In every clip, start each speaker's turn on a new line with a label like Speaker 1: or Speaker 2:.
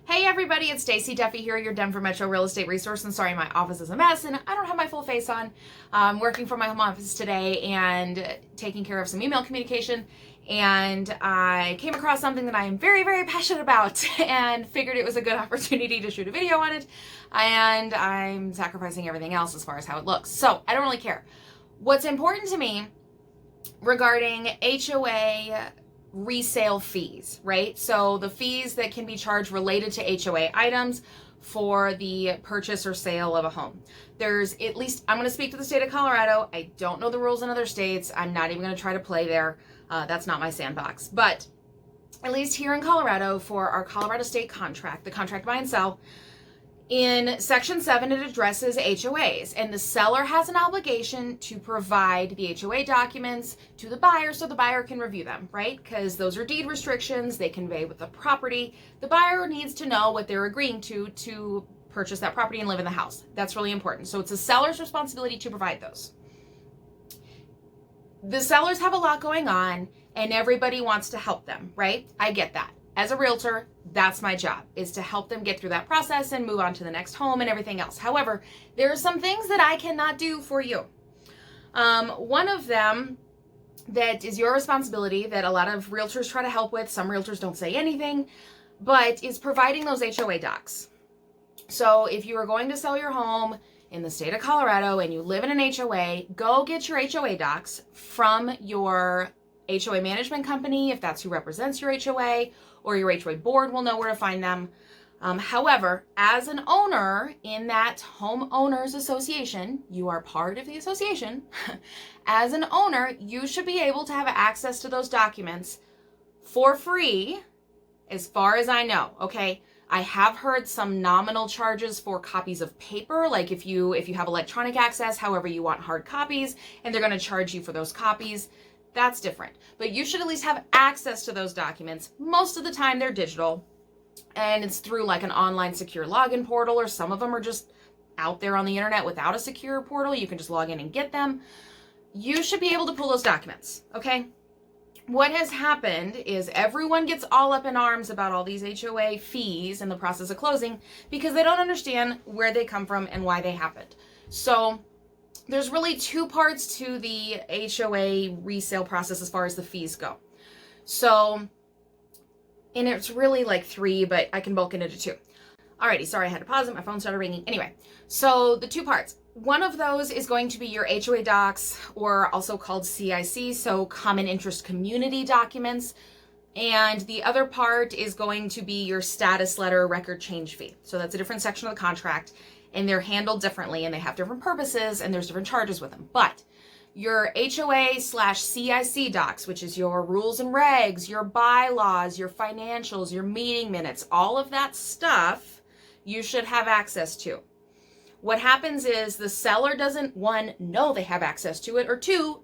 Speaker 1: Hey everybody, it's Stacie Duffy here, your Denver Metro real estate resource. And sorry, my office is a mess and I don't have my full face on. I'm working from my home office today and taking care of some email communication. And I came across something that I am very, very passionate about and figured it was a good opportunity to shoot a video on it. And I'm sacrificing everything else as far as how it looks. So I don't really care. What's important to me regarding HOA resale fees, right? So the fees that can be charged related to HOA items for the purchase or sale of a home. There's at least, I'm going to speak to the state of Colorado. I don't know the rules in other states. I'm not even going to try to play there. That's not my sandbox. But at least here in Colorado, for our Colorado state contract, the contract buy and sell, in Section 7, it addresses HOAs, and the seller has an obligation to provide the HOA documents to the buyer so the buyer can review them, right? Because those are deed restrictions. They convey with the property. The buyer needs to know what they're agreeing to purchase that property and live in the house. That's really important. So it's the seller's responsibility to provide those. The sellers have a lot going on, and everybody wants to help them, right? I get that. As a realtor, that's my job, is to help them get through that process and move on to the next home and everything else. However, there are some things that I cannot do for you. One of them that is your responsibility that a lot of realtors try to help with, some realtors don't say anything, but is providing those HOA docs. So if you are going to sell your home in the state of Colorado and you live in an HOA, go get your HOA docs from your HOA management company, if that's who represents your HOA, or your HOA board will know where to find them. However, as an owner in that homeowners association, you are part of the association. As an owner, you should be able to have access to those documents for free, as far as I know, okay? I have heard some nominal charges for copies of paper, like if you have electronic access, however you want hard copies, and they're gonna charge you for those copies. That's different. But you should at least have access to those documents. Most of the time they're digital and it's through like an online secure login portal, or some of them are just out there on the internet without a secure portal. You can just log in and get them. You should be able to pull those documents, okay? What has happened is everyone gets all up in arms about all these HOA fees in the process of closing because they don't understand where they come from and why they happened. So there's really two parts to the HOA resale process as far as the fees go. So, and it's really like three, but I can bulk it into two. Alrighty, sorry, I had to pause it. My phone started ringing. Anyway, so the two parts. One of those is going to be your HOA docs, or also called CIC, so Common Interest Community Documents. And the other part is going to be your status letter record change fee. So that's a different section of the contract. And they're handled differently and they have different purposes and there's different charges with them. But your HOA/CIC docs, which is your rules and regs, your bylaws, your financials, your meeting minutes, all of that stuff you should have access to. What happens is the seller doesn't, one, know they have access to it, or two,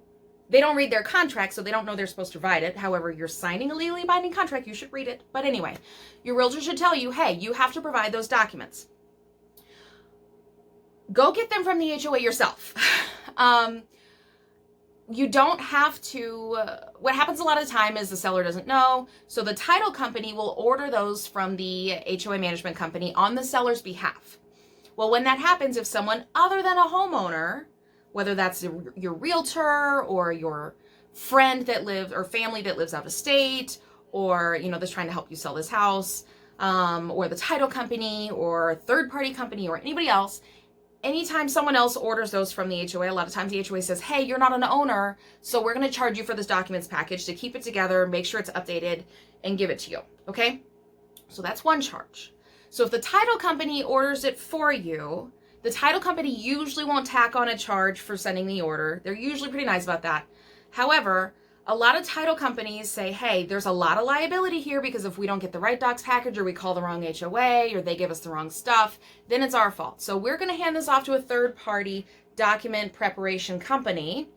Speaker 1: they don't read their contract, so they don't know they're supposed to provide it. However, you're signing a legally binding contract, you should read it. But anyway, your realtor should tell you, hey, you have to provide those documents. Go get them from the HOA yourself. You don't have to, what happens a lot of the time is the seller doesn't know, so the title company will order those from the HOA management company on the seller's behalf. Well, when that happens, if someone other than a homeowner, whether that's your realtor or your friend that lives, or family that lives out of state, or, you know, that's trying to help you sell this house, or the title company or third-party company or anybody else, anytime someone else orders those from the HOA, a lot of times the HOA says, hey, you're not an owner, so we're going to charge you for this documents package to keep it together, make sure it's updated, and give it to you, okay? So that's one charge. So if the title company orders it for you, the title company usually won't tack on a charge for sending the order. They're usually pretty nice about that. However, a lot of title companies say, hey, there's a lot of liability here because if we don't get the right docs package, or we call the wrong HOA, or they give us the wrong stuff, then it's our fault. So we're going to hand this off to a third-party document preparation company.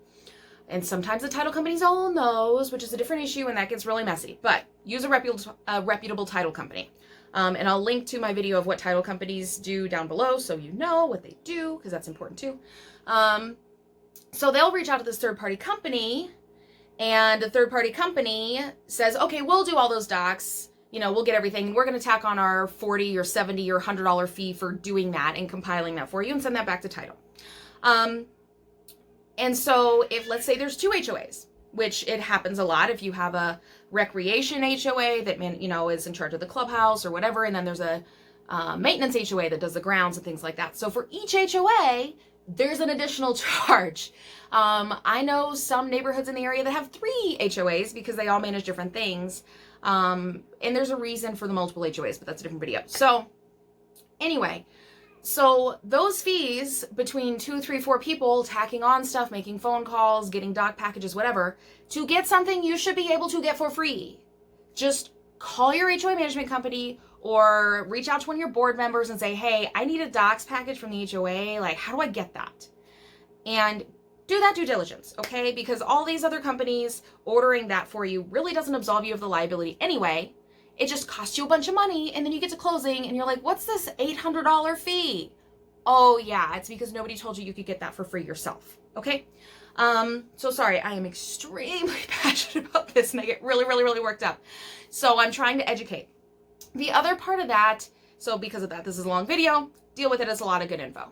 Speaker 1: And sometimes the title companies own those, which is a different issue, and that gets really messy. But use a reputable title company. And I'll link to my video of what title companies do down below so you know what they do, because that's important too. So they'll reach out to this third-party company, and the third-party company says, okay, we'll do all those docs. we'll get everything. We're going to tack on our $40 or $70 or $100 fee for doing that and compiling that for you and send that back to title. And so if, let's say there's 2 HOAs, which it happens a lot if you have a recreation HOA that, is in charge of the clubhouse or whatever, and then there's a maintenance HOA that does the grounds and things like that. So for each HOA, there's an additional charge. I know some neighborhoods in the area that have 3 HOAs because they all manage different things. And there's a reason for the multiple HOAs, but that's a different video. So anyway, so those fees between 2, 3, 4 people tacking on stuff, making phone calls, getting doc packages, whatever, to get something you should be able to get for free. Just call your HOA management company or reach out to one of your board members and say, hey, I need a docs package from the HOA. Like, how do I get that? And do that due diligence, okay? Because all these other companies ordering that for you really doesn't absolve you of the liability anyway. It just costs you a bunch of money, and then you get to closing, and you're like, what's this $800 fee? Oh, yeah, it's because nobody told you could get that for free yourself, okay? So sorry, I am extremely passionate about this, and I get really, really, really worked up. So I'm trying to educate. The other part of that, so because of that, this is a long video, deal with it, it's a lot of good info.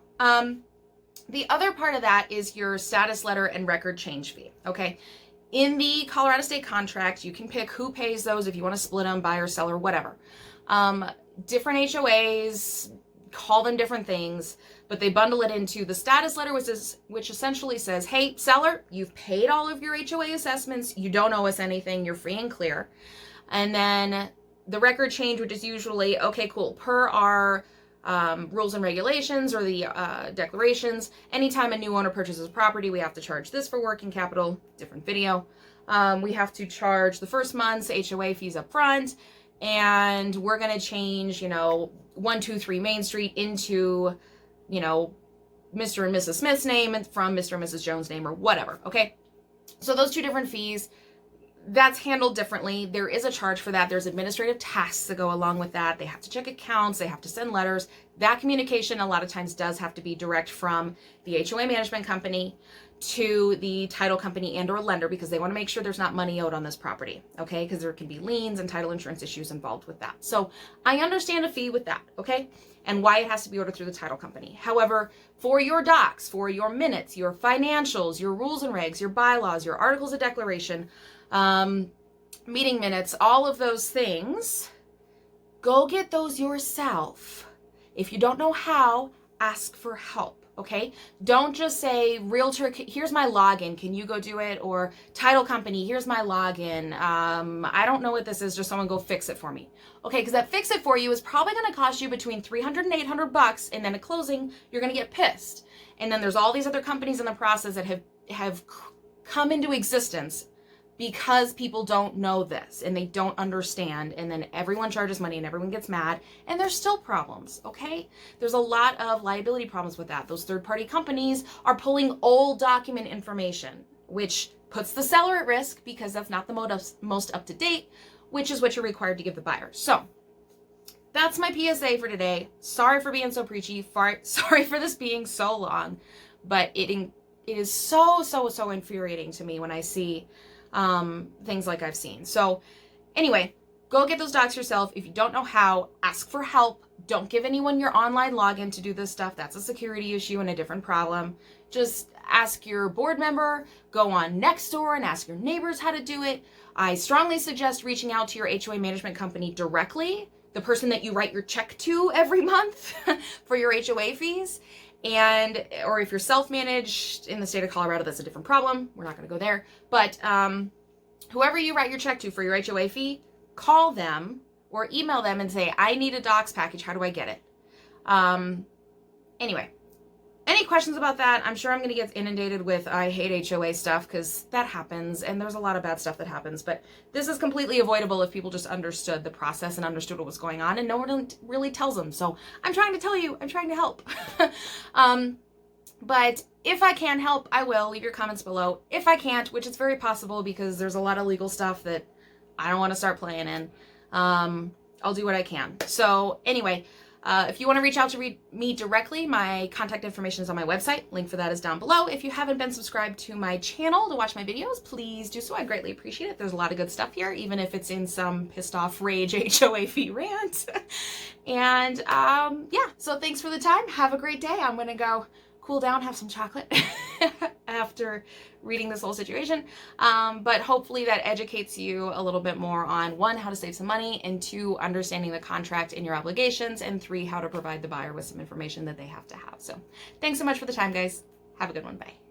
Speaker 1: The other part of that is your status letter and record change fee, okay? In the Colorado State contract, you can pick who pays those if you want to split them, buyer, seller, whatever. Different HOAs call them different things, but they bundle it into the status letter, which essentially says, hey, seller, you've paid all of your HOA assessments. You don't owe us anything. You're free and clear. And then the record change, which is usually, okay, cool, per our rules and regulations or the declarations, anytime a new owner purchases property, we have to charge this for working capital, different video. We have to charge the first month's HOA fees up front, and we're going to change, 123 Main Street into, Mr. and Mrs. Smith's name and from Mr. and Mrs. Jones' name or whatever, okay? So those 2 different fees, that's handled differently. There is a charge for that. There's administrative tasks that go along with that. They have to check accounts. They have to send letters. That communication a lot of times does have to be direct from the HOA management company to the title company and or lender, because they want to make sure there's not money owed on this property, okay? Because there can be liens and title insurance issues involved with that. So I understand a fee with that, okay? And why it has to be ordered through the title company. However, for your docs, for your minutes, your financials, your rules and regs, your bylaws, your articles of declaration, meeting minutes, all of those things, go get those yourself. If you don't know how, ask for help, okay? Don't just say, Realtor, here's my login, can you go do it? Or title company, here's my login. I don't know what this is, just someone go fix it for me. Okay, because that fix it for you is probably gonna cost you between $300 and $800, and then at closing, you're gonna get pissed. And then there's all these other companies in the process that have come into existence because people don't know this and they don't understand, and then everyone charges money and everyone gets mad, and there's still problems, okay? There's a lot of liability problems with that. Those third-party companies are pulling old document information, which puts the seller at risk because that's not the most up-to-date, which is what you're required to give the buyer. So that's my PSA for today. Sorry for being so preachy. Sorry for this being so long, but it is so infuriating to me when I see things like I've seen. So anyway, go get those docs yourself. If you don't know how, ask for help. Don't give anyone your online login to do this stuff. That's a security issue and a different problem. Just ask your board member, go on Nextdoor and ask your neighbors how to do it. I strongly suggest reaching out to your HOA management company directly, the person that you write your check to every month for your HOA fees. Or if you're self-managed in the state of Colorado, that's a different problem. We're not going to go there. But whoever you write your check to for your HOA fee, call them or email them and say, I need a docs package. How do I get it? Anyway, any questions about that? I'm sure I'm going to get inundated with I hate HOA stuff because that happens, and there's a lot of bad stuff that happens. But this is completely avoidable if people just understood the process and understood what was going on, and no one really tells them. So I'm trying to tell you, I'm trying to help. But if I can help, I will. Leave your comments below. If I can't, which is very possible because there's a lot of legal stuff that I don't want to start playing in, I'll do what I can. So anyway, If you want to reach out to me directly, my contact information is on my website. Link for that is down below. If you haven't been subscribed to my channel to watch my videos, please do so. I'd greatly appreciate it. There's a lot of good stuff here, even if it's in some pissed off rage HOA fee rant. And yeah, so thanks for the time. Have a great day. I'm going to go cool down, have some chocolate after reading this whole situation. But hopefully that educates you a little bit more on 1, how to save some money, and 2, understanding the contract and your obligations, and 3, how to provide the buyer with some information that they have to have. So thanks so much for the time, guys. Have a good one. Bye.